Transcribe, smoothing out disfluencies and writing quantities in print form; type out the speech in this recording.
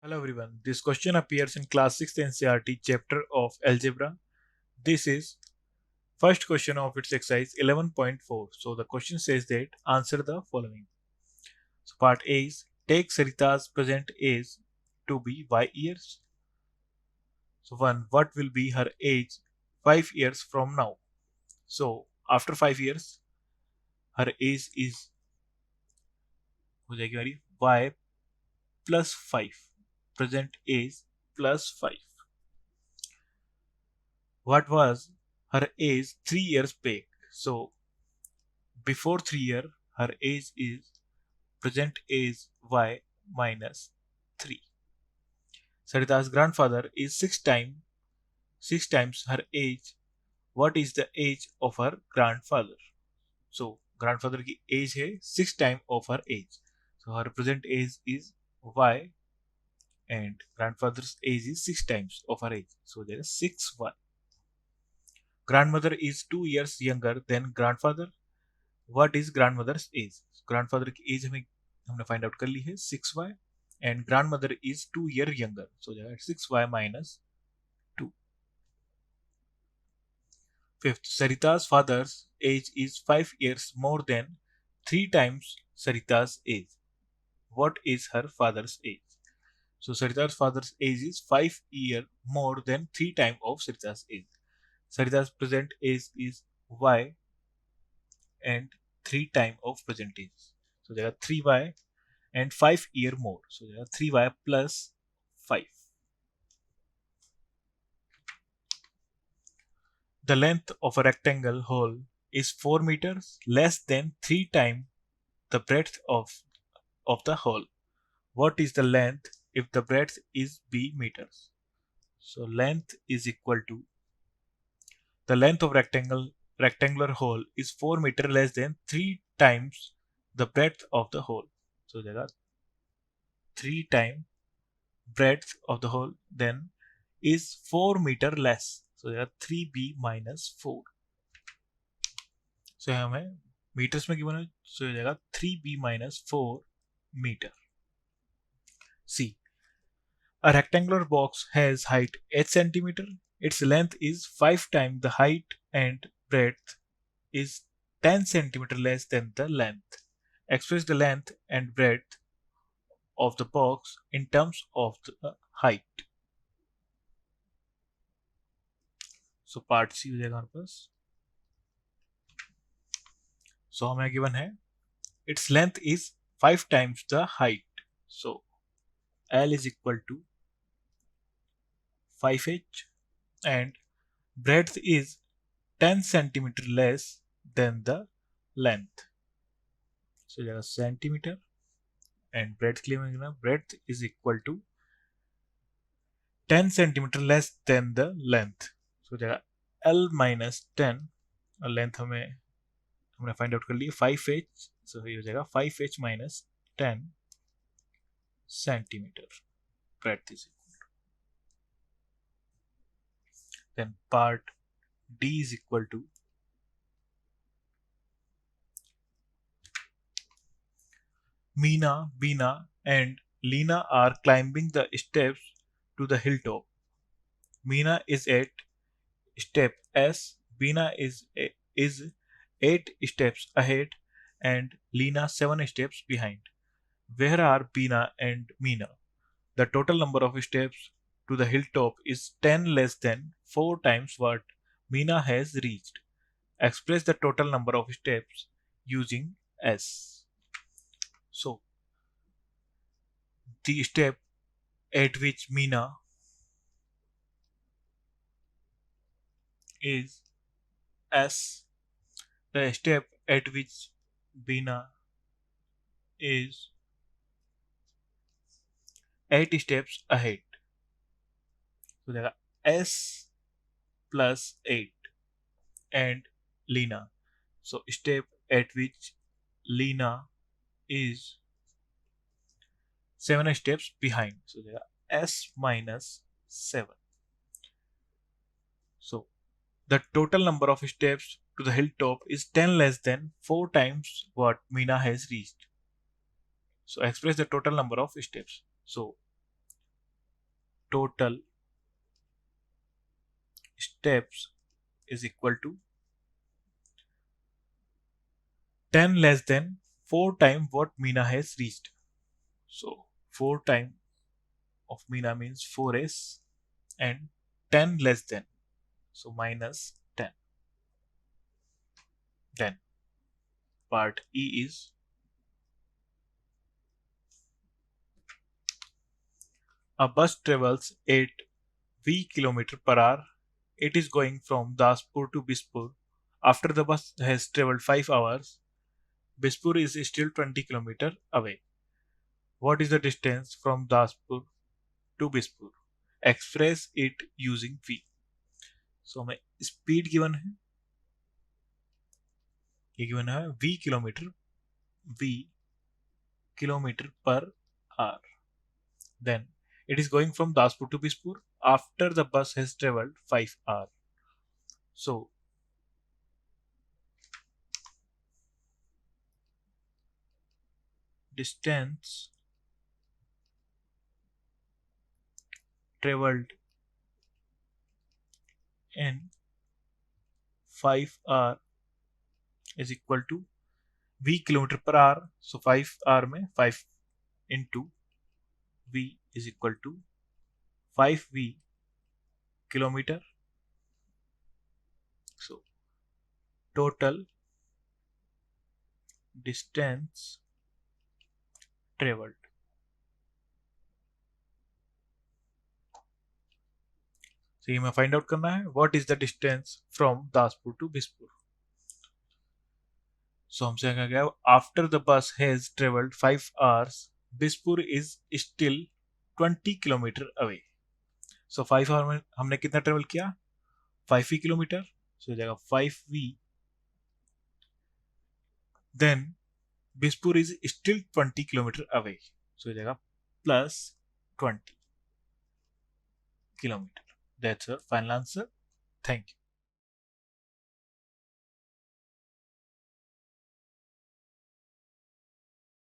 Hello everyone. This question appears in class 6th NCERT chapter of Algebra. This is first question of its exercise 11.4. So the question says that answer the following. So part A is take Sarita's present age to be y years. So 1. What will be her age 5 years from now? So after 5 years her age is हो जाएगी हमारी y plus 5. Present age plus 5. What was her age 3 years back? So before 3 year her age is present age y minus 3. Sarita's grandfather is 6 times her age. What is the age of her grandfather? So grandfather की age है 6 time of her age. So her present age is y and grandfather's age is 6 times of her age. So there is 6y. Grandmother is 2 years younger than grandfather. What is grandmother's age? Grandfather की age हमने find out कर ली है 6y and grandmother is 2 year younger. So that is 6y minus 2. Fifth, Sarita's father's age is 5 years more than 3 times Sarita's age. What is her father's age? So Sarita's father's age is 5 year more than 3 times of Sarita's age. Sarita's present age is y and 3 times of present age. So there are 3y and 5 year more. So there are 3y plus 5. The length of a rectangle hole is 4 meters less than 3 times the breadth of the hole. What is the length if the breadth is b meters? So length is equal to the length of rectangular hole is 4 meter less than 3 times the breadth of the hole. So there are 3 times breadth of the hole then is 4 meter less. So there are 3b minus 4. So हमें meters में given है so हो जाएगा 3b minus 4 meter. C. A rectangular box has height 8 centimeter. Its length is 5 times the height and breadth is 10 centimeter less than the length. Express the length and breadth of the box in terms of the height. So part C हो जाएगा हमारे पास. So हमें given है its length is 5 times the height. So L is equal to 5h and breadth is 10 centimeter less than the length. So there are centimeter and breadth claiming breadth is equal to 10 centimeter less than the length. So there are L minus 10 और length हमने find out कर ली 5h. So ये हो जाएगा 5h minus 10 centimeter. Breadth is equal to. Then part D is equal to Meena, Beena and Leena are climbing the steps to the hilltop. Meena is at step S, Beena is 8 steps ahead and Leena 7 steps behind. Where are Beena and Meena? The total number of steps to the hilltop is 10 less than 4 times what Meena has reached. Express the total number of steps using S. So, the step at which Meena is S. The step at which Beena is 8 steps ahead. So there are S plus 8 and Leena. So step at which Leena is 7 steps behind. So there are S minus 7. So the total number of steps to the hilltop is 10 less than 4 times what Meena has reached. So express the total number of steps. So total steps is equal to 10 less than 4 times what Meena has reached. So 4 times of Meena means 4s and 10 less than. So minus 10. Then part E is a bus travels 8 v km per hour. It is going from Daspur to Bispur. After the bus has traveled 5 hours, Bispur is still 20 km away. What is the distance from Daspur to Bispur? Express it using v. So हमें speed given है, ये given है v kilometer per hour. Then it is going from Daspur to Bispur after the bus has traveled 5 hours. So distance traveled in 5 hours is equal to v kilometer per hour. So 5 hour में 5 into v is equal to 5v kilometer. So total distance traveled. So ये मैं find out करना है what is the distance from Daspur to Bispur. So हमसे कहा गया after the bus has traveled 5 hours, Bispur is still 20 kilometer away. So 5 hour में हमने कितना ट्रेवल किया 5v किलोमीटर. So हो जाएगा 5v. Then Bispur is still 20 kilometer away. So हो जाएगा plus 20 kilometer. That's our final answer. Thank you.